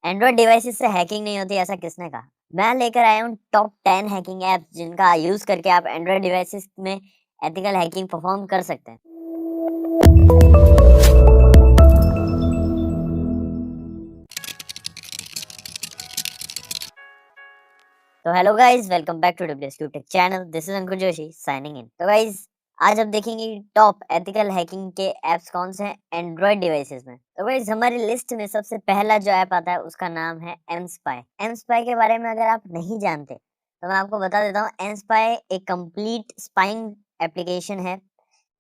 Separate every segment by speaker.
Speaker 1: Android devices से hacking नहीं होती, ऐसा किसने कहा? मैं लेकर आया हूँ टॉप 10 हैकिंग ऐप्स जिनका यूज करके आप एंड्रॉइड डिवाइसेस में एथिकल हैकिंग परफॉर्म कर सकते हैं। तो hello guys, welcome back to WSQ tech channel. This is Ankur Joshi signing in. तो गाइस, आज हम देखेंगे टॉप एथिकल हैकिंग के ऐप्स कौन से हैं एंड्रॉइड डिवाइसेस में। तो गाइस, हमारी लिस्ट में सबसे पहला जो ऐप आता है उसका नाम है एमस्पाई। एमस्पाई के बारे में अगर आप नहीं जानते तो मैं आपको बता देता हूँ। एमस्पाई एक कंप्लीट स्पाइंग एप्लीकेशन है।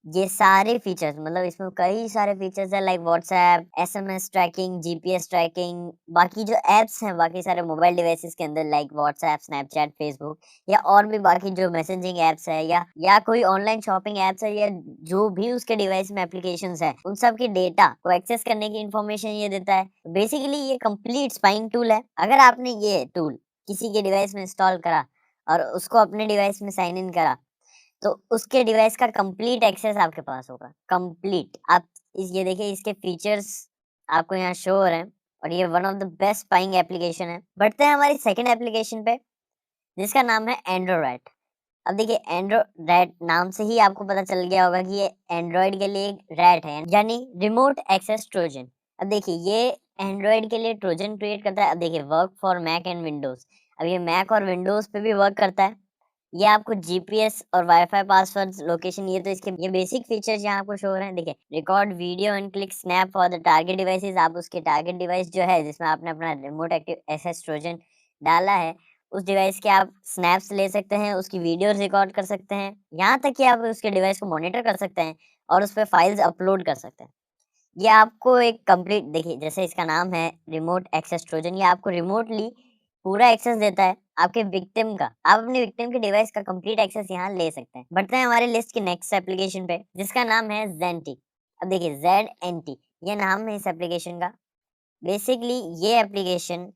Speaker 1: ये सारे फीचर्स, मतलब इसमें कई सारे फीचर्स है, like WhatsApp, SMS tracking, GPS tracking, बाकी जो एप्स हैं बाकी सारे मोबाइल डिवाइसेस के अंदर, लाइक व्हाट्सएप, स्नैपचैट, फेसबुक, या और भी बाकी जो मैसेजिंग एप्स है या कोई ऑनलाइन शॉपिंग एप्स है, या जो भी उसके डिवाइस में एप्लीकेशंस है, उन सब की डेटा को एक्सेस करने की इंफॉर्मेशन ये देता है। बेसिकली ये कंप्लीट स्पाइंग टूल है। अगर आपने ये टूल किसी के डिवाइस में इंस्टॉल करा और उसको अपने डिवाइस में साइन इन करा, तो उसके डिवाइस का कंप्लीट एक्सेस आपके पास होगा। कंप्लीट आप ये देखिए, इसके फीचर्स आपको यहाँ शो हो रहे हैं और ये one of the best spying application है। बढ़ते हैं हमारी सेकंड एप्लीकेशन पे, जिसका नाम है एंड्रोरैट। अब देखिए, एंड्रोरैट नाम से ही आपको पता चल गया होगा कि ये एंड्रॉइड के लिए एक रैट है, यानी रिमोट एक्सेस ट्रोजन। अब देखिए, ये एंड्रॉइड के लिए ट्रोजन क्रिएट करता है। अब देखिए, work for Mac and Windows. अब ये मैक और विंडोज पे भी वर्क करता है। ये आपको जीपीएस और वाईफाई पासवर्ड्स, लोकेशन, ये तो इसके ये बेसिक फीचर्स यहाँ आपको शो हो रहे हैं। देखिए, record video and click snap for the target devices. आप उसके टारगेट डिवाइस जो है जिसमें आपने अपना रिमोट एक्टिव एसएस ट्रोजन डाला है, उस डिवाइस के आप स्नैप्स ले सकते हैं, उसकी वीडियो रिकॉर्ड कर सकते हैं, यहाँ तक कि आप उसके डिवाइस को मॉनिटर कर सकते हैं और उस पर फाइल्स अपलोड कर सकते हैं। ये आपको एक कंप्लीट, देखिए जैसे इसका नाम है रिमोट एक्सेस ट्रोजन, ये आपको रिमोटली पूरा एक्सेस देता है आपके विक्टिम का। आप अपने विक्टिम के डिवाइस का कंप्लीट एक्सेस यहाँ ले सकते हैं। बढ़ते हैं हमारी लिस्ट की नेक्स्ट एप्लीकेशन पे, जिसका नाम है ज़ेंटी। अब देखिए, ZNT ये नाम है इस एप्लीकेशन का। बेसिकली ये एप्लीकेशन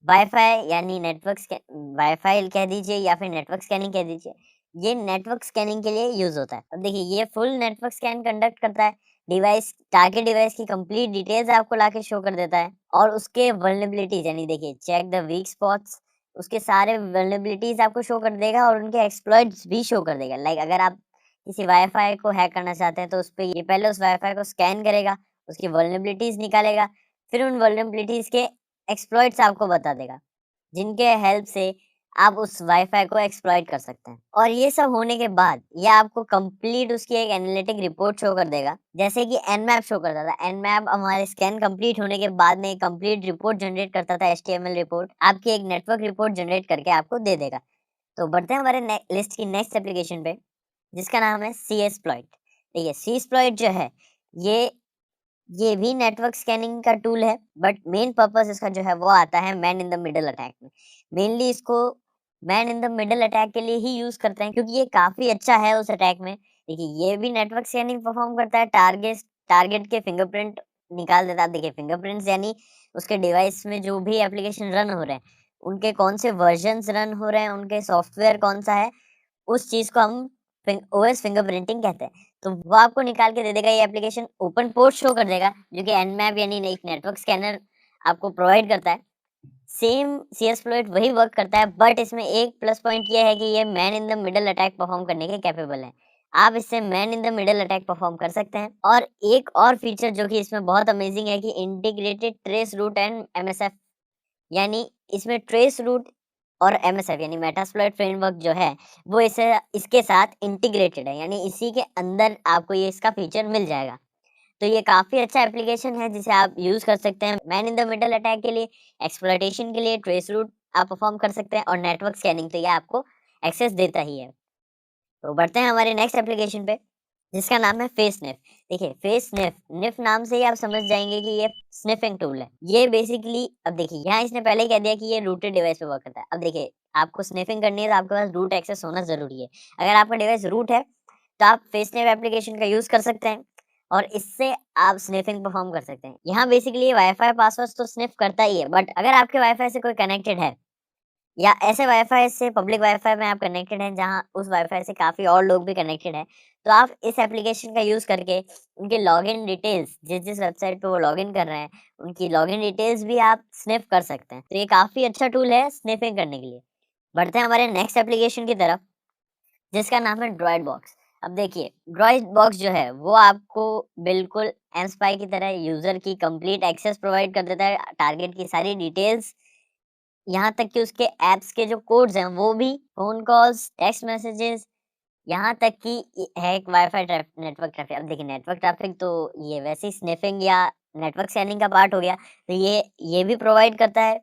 Speaker 1: वाईफाई यानी वाईफाई कह दीजिए या फिर नेटवर्क स्कैनिंग कह दीजिए, ये नेटवर्क स्कैनिंग के लिए यूज होता है। अब देखिए, ये फुल नेटवर्क स्कैन कंडक्ट करता है। टारगेट डिवाइस की कंप्लीट डिटेल्स आपको लाके शो कर देता है और उसके वल्नरेबिलिटीज, यानी देखिए चेक द वीक स्पॉट्स, उसके सारे वल्नरेबिलिटीज आपको शो कर देगा और उनके एक्सप्लॉइट्स भी शो कर देगा। लाइक अगर आप किसी वाईफाई को हैक करना चाहते हैं तो उस पे ये पहले उस वाईफाई को स्कैन करेगा, उसकी वल्नरेबिलिटीज निकालेगा, फिर उन वल्नरेबिलिटीज के एक्सप्लॉइट्स आपको बता देगा, जिनके हेल्प से आप उस वाईफाई को एक्सप्लॉइट कर सकते हैं। और ये सब होने के बाद ये आपको कंप्लीट उसकी एक एनालिटिक रिपोर्ट शो कर देगा, जैसे कि एनमैप शो करता था। एनमैप हमारे स्कैन कंप्लीट होने के बाद में एक कंप्लीट रिपोर्ट जनरेट करता था, एचटीएमएल रिपोर्ट, आपकी एक नेटवर्क रिपोर्ट जनरेट करके आपको दे देगा। तो बढ़ते हैं हमारे लिस्ट की नेक्स्ट एप्लीकेशन पे, जिसका नाम है सी एस्प्लॉइट। देखिए, सी एस्प्लॉइट जो है ये ये भी नेटवर्क स्कैनिंग का टूल है, बट मेन पर्पस इसका जो है वो आता है man in the middle attack में। मेनली इसको man in the middle attack के लिए ही यूज करते हैं, क्योंकि ये काफी अच्छा है उस अटैक में। देखिए, ये भी नेटवर्क स्कैनिंग परफॉर्म करता है, टारगेट के फिंगरप्रिंट निकाल देता है। देखिए, फिंगरप्रिंट्स यानी उसके डिवाइस में जो भी एप्लीकेशन रन हो रहे हैं, उनके कौन से वर्जन्स रन हो रहे हैं, उनके सॉफ्टवेयर कौन सा है, उस चीज को हम ओएस फिंगरप्रिंटिंग कहते हैं। तो वो आपको निकाल के दे देगा। ये एप्लीकेशन ओपन पोर्ट शो कर देगा, जो कि एनमैप यानी एक नेटवर्क स्कैनर आपको प्रोवाइड करता है। सेम सीएसप्लॉइट वही वर्क करता है, बट इसमें एक प्लस पॉइंट ये है कि ये man in the middle attack perform करने के कैपेबल है। आप इससे man in the middle attack perform कर सकते हैं। और एक और फीचर जो कि इसमें बहुत अमेजिंग है कि integrated trace route and MSF, यानी इसमें ट्रेस रूट और एमएसएफ यानी मेटास्प्लॉइट फ्रेमवर्क जो है वो इसे इसके साथ इंटीग्रेटेड है, यानी इसी के अंदर आपको ये इसका फीचर मिल जाएगा। तो ये काफी अच्छा एप्लीकेशन है जिसे आप यूज कर सकते हैं man in the middle attack के लिए, एक्सप्लॉइटेशन के लिए, ट्रेस रूट आप परफॉर्म कर सकते हैं और नेटवर्क स्कैनिंग तो ये आपको एक्सेस देता ही है। तो बढ़ते हैं हमारे नेक्स्ट एप्लीकेशन पे, जिसका नाम है फेसनिफ। देखिए, फेसनिफ निफ नाम से ही आप समझ जाएंगे कि ये स्निफिंग टूल है। ये बेसिकली, अब देखिए यहाँ इसने पहले ही कह दिया कि ये रूटेड डिवाइस पे वर्क करता है। अब देखिए, आपको स्निफिंग करनी है तो आपके पास रूट एक्सेस होना जरूरी है। अगर आपका डिवाइस रूट है तो आप फेसनिफ एप्लीकेशन का यूज कर सकते हैं और इससे आप स्निफिंग परफॉर्म कर सकते हैं। यहाँ बेसिकली वाईफाई पासवर्ड तो स्निफ करता ही है, बट अगर आपके वाईफाई से कोई कनेक्टेड है या ऐसे वाईफाई से पब्लिक वाईफाई में आप कनेक्टेड हैं जहाँ उस वाईफाई से काफ़ी और लोग भी कनेक्टेड हैं, तो आप इस एप्लीकेशन का यूज़ करके उनके लॉगिन डिटेल्स जिस-जिस वेबसाइट पे वो लॉगिन कर रहे हैं, उनकी लॉगिन डिटेल्स भी आप स्निफ कर सकते हैं। तो ये काफ़ी अच्छा टूल है स्निफिंग करने के लिए। बढ़ते हैं हमारे नेक्स्ट एप्लीकेशन की तरफ, जिसका नाम है ड्रॉइड बॉक्स। अब देखिए, ड्रॉइड बॉक्स जो है वो आपको बिल्कुल एमस्पाई की तरह यूज़र की कंप्लीट एक्सेस प्रोवाइड कर देता है, टारगेट की सारी डिटेल्स, यहाँ तक कि उसके ऐप्स के जो कोड्स हैं वो भी, फ़ोन कॉल्स, टेक्स्ट मैसेजेस, यहाँ तक कि है एक वाईफ़ाई नेटवर्क ट्रैफ़िक। अब देखिए नेटवर्क ट्रैफ़िक तो ये वैसे ही स्निफ़िंग या नेटवर्क स्कैनिंग का पार्ट हो गया, तो ये भी प्रोवाइड करता है।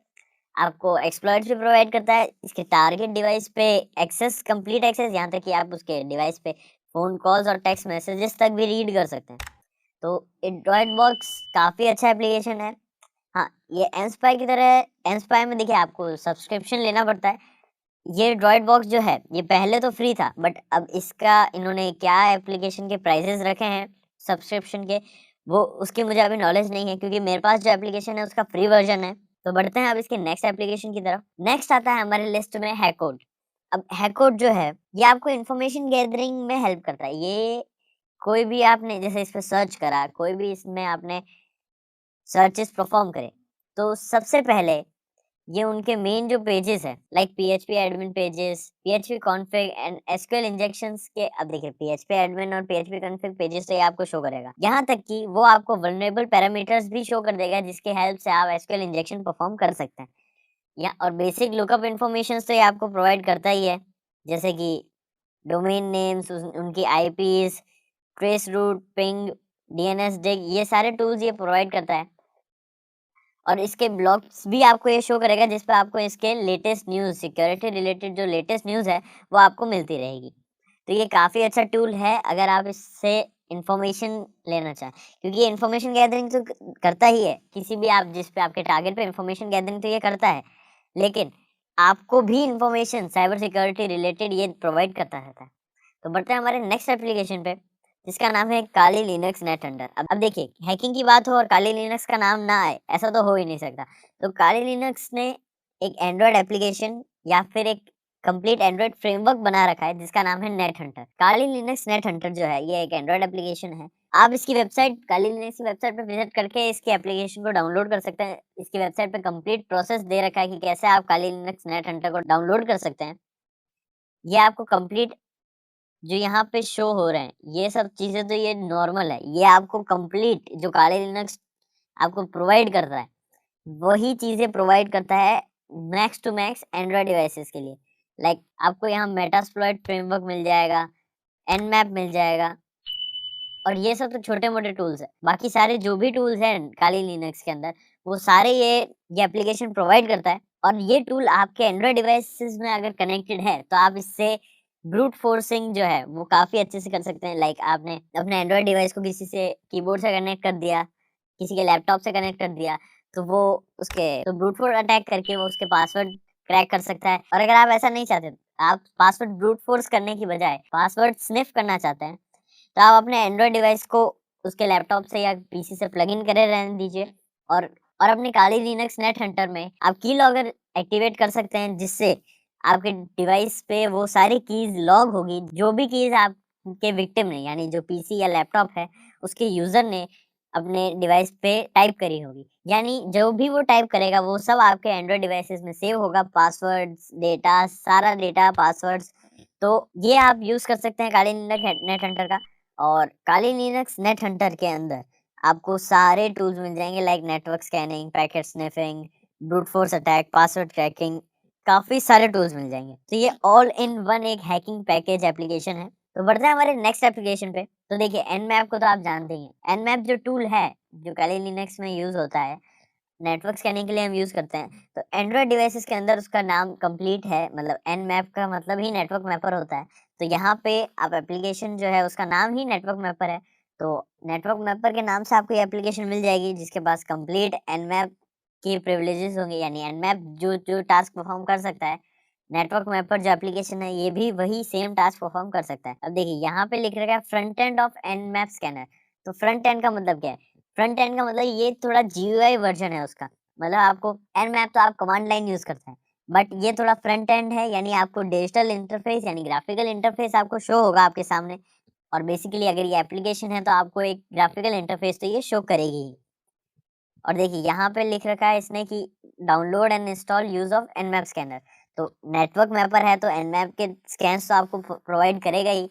Speaker 1: आपको एक्सप्लॉइट्स भी प्रोवाइड करता है। इसके टारगेट डिवाइस पे एक्सेस, कंप्लीट एक्सेस, यहाँ तक कि आप उसके डिवाइस पे फ़ोन कॉल्स और टेक्स्ट मैसेजेस तक भी रीड कर सकते हैं। तो एंड्रॉइड बॉक्स काफ़ी अच्छा एप्लीकेशन है। हाँ, ये एमस्पाई की तरह, एमस्पाई में देखिए आपको सब्सक्रिप्शन लेना पड़ता है। ये ड्रॉइड बॉक्स जो है, ये पहले तो फ्री था, बट अब इसका इन्होंने क्या एप्लीकेशन के प्राइसेज़ रखे हैं सब्सक्रिप्शन के, वो उसकी मुझे अभी नॉलेज नहीं है, क्योंकि मेरे पास जो एप्लीकेशन है उसका फ्री वर्ज़न है। तो बढ़ते हैं अब इसके नेक्स्ट एप्लीकेशन की तरफ। नेक्स्ट आता है हमारी लिस्ट में हैकोड। अब हैकोड जो है, ये आपको इन्फॉर्मेशन गैदरिंग में हेल्प करता है। ये कोई भी आपने जैसे इस पे सर्च करा, कोई भी इसमें आपने सर्चेस परफॉर्म करे, तो सबसे पहले ये उनके मेन जो पेजेस है, like PHP admin pages, PHP config and SQL injections के, अब देखिए पीएचपी एडमिन और पीएचपी कॉन्फ़िग पेजेस तो ये आपको शो करेगा। यहाँ तक कि वो आपको वल्नरेबल पैरामीटर्स भी शो कर देगा, जिसके हेल्प से आप एसक्यूएल इंजेक्शन परफॉर्म कर सकते हैं। या और बेसिक लुकअप इन्फॉर्मेशंस तो ये आपको प्रोवाइड करता ही है, जैसे कि डोमेन नेम्स, उनकी IPs, trace route, ping, DNS dig, ये सारे टूल्स ये प्रोवाइड करता है। और इसके ब्लॉग्स भी आपको ये शो करेगा, जिस पे आपको इसके लेटेस्ट न्यूज़, सिक्योरिटी रिलेटेड जो लेटेस्ट न्यूज़ है, वो आपको मिलती रहेगी। तो ये काफ़ी अच्छा टूल है अगर आप इससे इन्फॉर्मेशन लेना चाहें, क्योंकि ये इन्फॉर्मेशन गैदरिंग तो करता ही है, किसी भी आप जिस पे आपके टारगेट पे इन्फॉर्मेशन गैदरिंग तो ये करता है, लेकिन आपको भी इन्फॉर्मेशन साइबर सिक्योरिटी रिलेटेड ये प्रोवाइड करता रहता है। तो बढ़ते हैं हमारे नेक्स्ट एप्लीकेशन पे, जिसका नाम है काली लिनक्स नेट हंटर। अब देखिए, हैकिंग की बात हो और काली लिनक्स का नाम ना आए, ऐसा तो हो ही नहीं सकता। तो काली लिनक्स ने एक एंड्रॉयड एप्लीकेशन या फिर एक कंप्लीट एंड्रॉयड फ्रेमवर्क बना रखा है, जिसका नाम है नेट हंटर। काली लिनक्स नेट हंटर जो है, ये एक एंड्रॉयड एप्लीकेशन है। आप इसकी वेबसाइट, काली लिनक्स की वेबसाइट पे विजिट करके इसके एप्लीकेशन को डाउनलोड कर सकते हैं। इसकी वेबसाइट पे कंप्लीट प्रोसेस दे रखा है कि कैसे आप काली लिनक्स नेट हंटर को डाउनलोड कर सकते हैं। ये आपको कंप्लीट जो यहाँ पे शो हो रहे हैं, ये सब चीज़ें तो ये नॉर्मल है। ये आपको कंप्लीट जो काले लिनक्स आपको प्रोवाइड कर रहा है, वही चीज़ें प्रोवाइड करता है max to max Android devices के लिए। लाइक आपको यहाँ मेटास्प्लॉइट फ्रेमवर्क मिल जाएगा, एनमैप मिल जाएगा, और ये सब तो छोटे-मोटे टूल्स हैं। बाकी सारे जो भी टूल्स हैं काली लिनक्स के अंदर, वो सारे ये एप्लीकेशन प्रोवाइड करता है। और ये टूल आपके एंड्रॉयड डिवाइसेस में अगर कनेक्टेड है, तो आप इससे ब्रूट फोर्सिंग जो है, वो काफ़ी अच्छे से कर सकते हैं। लाइक आपने अपने एंड्रॉयड डिवाइस को किसी से कीबोर्ड से कनेक्ट कर दिया, किसी के लैपटॉप से कनेक्ट कर दिया, तो वो उसके तो ब्रूट फोर्स अटैक करके वो उसके पासवर्ड क्रैक कर सकता है। और अगर आप ऐसा नहीं चाहते, आप पासवर्ड ब्रूट फोर्स करने की बजाय पासवर्ड स्निफ करना चाहते हैं, तो आप अपने एंड्रॉयड डिवाइस को उसके लैपटॉप से या पीसी से प्लग इन करे रहने दीजिए, और अपनी काली लिनक्स नेट हंटर में आप की लॉगर एक्टिवेट कर सकते हैं, जिससे आपके डिवाइस पे वो सारी कीज़ लॉग होगी, जो भी कीज़ आपके विक्टिम ने, यानी जो पीसी या लैपटॉप है, उसके यूज़र ने अपने डिवाइस पे टाइप करी होगी। यानी जो भी वो टाइप करेगा, वो सब आपके एंड्रॉयड डिवाइसेज़ में सेव होगा, पासवर्ड्स, डेटा, सारा डेटा, पासवर्ड्स। तो ये आप यूज़ कर सकते हैं काली लिनक्स नेट हंटर का। और काली लिनक्स नेट हंटर के अंदर आपको सारे टूल्स मिल जाएंगे, like network scanning, packet sniffing, brute force attack, password cracking, काफ़ी सारे टूल्स मिल जाएंगे। तो ये ऑल इन वन एक हैकिंग पैकेज एप्लीकेशन है। तो बढ़ते हैं हमारे नेक्स्ट एप्लीकेशन पे। तो देखिए, एनमैप को तो आप जानते ही हैं। एनमैप जो टूल है, जो काली लिनक्स में यूज़ होता है, नेटवर्क स्कैनिंग के लिए हम यूज़ करते हैं। तो एंड्रॉयड डिवाइसेस के अंदर उसका नाम कंप्लीट है, मतलब एनमैप का मतलब ही नेटवर्क मैपर होता है। तो यहाँ पे आप एप्लीकेशन जो है उसका नाम ही नेटवर्क मैपर है। तो नेटवर्क मैपर के नाम से आपको ये एप्लीकेशन मिल जाएगी, जिसके पास कंप्लीट एनमैप के प्रिविलेजेस होंगे, यानी एनमैप जो जो टास्क परफॉर्म कर सकता है, नेटवर्क मैपर जो एप्लीकेशन है, ये भी वही सेम टास्क परफॉर्म कर सकता है। अब देखिए, यहाँ पे लिख रखा है front end of Nmap scanner. तो फ्रंट एंड का मतलब क्या है? फ्रंट एंड का मतलब ये थोड़ा जीयूआई वर्जन है उसका। मतलब आपको एनमैप तो आप कमांड लाइन यूज़ करते हैं, बट ये थोड़ा फ्रंट एंड है, यानी आपको डिजिटल इंटरफेस यानी ग्राफिकल इंटरफेस आपको शो होगा आपके सामने। और बेसिकली अगर ये एप्लीकेशन है तो आपको एक ग्राफिकल इंटरफेस तो ये शो करेगी ही। और देखिए यहाँ पे लिख रखा है इसने कि download and install use of Nmap scanner. तो नेटवर्क मैपर है तो एनमैप के स्कैन्स तो आपको प्रोवाइड करेगा ही।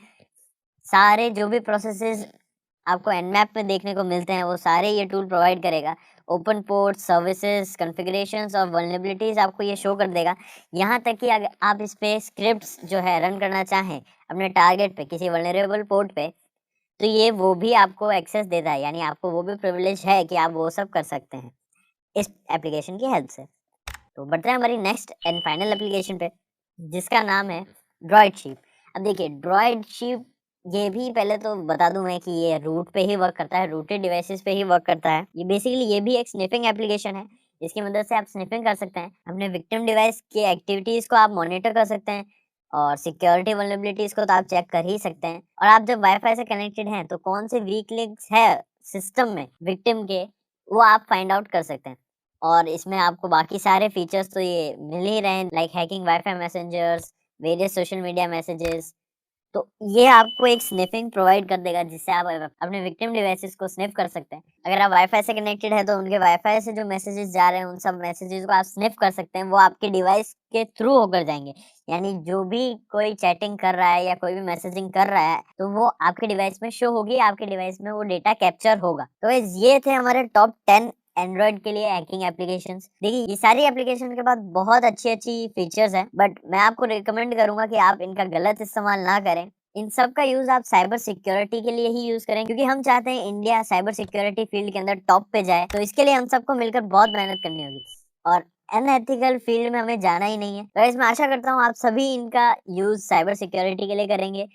Speaker 1: सारे जो भी प्रोसेसेस आपको एनमैप में देखने को मिलते हैं वो सारे ये टूल प्रोवाइड करेगा। ओपन पोर्ट सर्विसेज कॉन्फ़िगरेशंस और वल्नरेबिलिटीज आपको ये शो कर देगा। यहाँ तक कि अगर आप इस पे स्क्रिप्ट्स जो है रन करना चाहें अपने टारगेट पे किसी वल्नरेबल पोर्ट पे, तो ये वो भी आपको एक्सेस देता है, यानी आपको वो भी प्रिविलेज है कि आप वो सब कर सकते हैं इस एप्लीकेशन की हेल्प से। तो बढ़ते हैं हमारी नेक्स्ट एंड फाइनल एप्लीकेशन पे, जिसका नाम है ड्रॉइडशीप। अब देखिए ड्रॉइडशीप, ये भी पहले तो बता दूं मैं कि ये रूट पे ही वर्क करता है, रूटेड डिवाइसेस पे ही वर्क करता है। ये बेसिकली ये भी एक स्निफिंग एप्लीकेशन है, जिसकी मदद से आप स्निफिंग कर सकते हैं। अपने विक्टिम डिवाइस की एक्टिविटीज को आप मॉनिटर कर सकते हैं और सिक्योरिटी वल्नरेबिलिटीज को तो आप चेक कर ही सकते हैं। और आप जब वाईफाई से कनेक्टेड हैं तो कौन से वीक लिंक्स है सिस्टम में विक्टिम के, वो आप फाइंड आउट कर सकते हैं। और इसमें आपको बाकी सारे फीचर्स तो ये मिल ही रहे हैं, like hacking wifi messengers, various social media messages. तो ये आपको एक स्निफिंग प्रोवाइड कर देगा जिससे आप अपने विक्टिम डिवाइसेस को स्निफ कर सकते हैं। अगर आप वाईफाई से कनेक्टेड है तो उनके वाईफाई से जो मैसेजेस जा रहे हैं उन सब मैसेजेस को आप स्निफ कर सकते हैं, वो आपके डिवाइस के थ्रू होकर जाएंगे। यानी जो भी कोई चैटिंग कर रहा है या कोई भी मैसेजिंग कर रहा है तो वो आपके डिवाइस में शो होगी, आपके डिवाइस में वो डेटा कैप्चर होगा। तो ये थे हमारे टॉप 10 एंड्रॉइड के लिए हैकिंग एप्लीकेशंस। देखिए ये सारी एप्लीकेशन के बाद बहुत अच्छी फीचर्स हैं, बट मैं आपको रिकमेंड करूंगा कि आप इनका गलत इस्तेमाल ना करें। इन सब का यूज आप साइबर सिक्योरिटी के लिए ही यूज करें, क्योंकि हम चाहते हैं इंडिया साइबर सिक्योरिटी फील्ड के अंदर टॉप पे जाए। तो इसके लिए हम सबको मिलकर बहुत मेहनत करनी होगी और अनएथिकल फील्ड में हमें जाना ही नहीं है। तो मैं आशा करता हूँ आप सभी इनका यूज साइबर सिक्योरिटी के लिए करेंगे।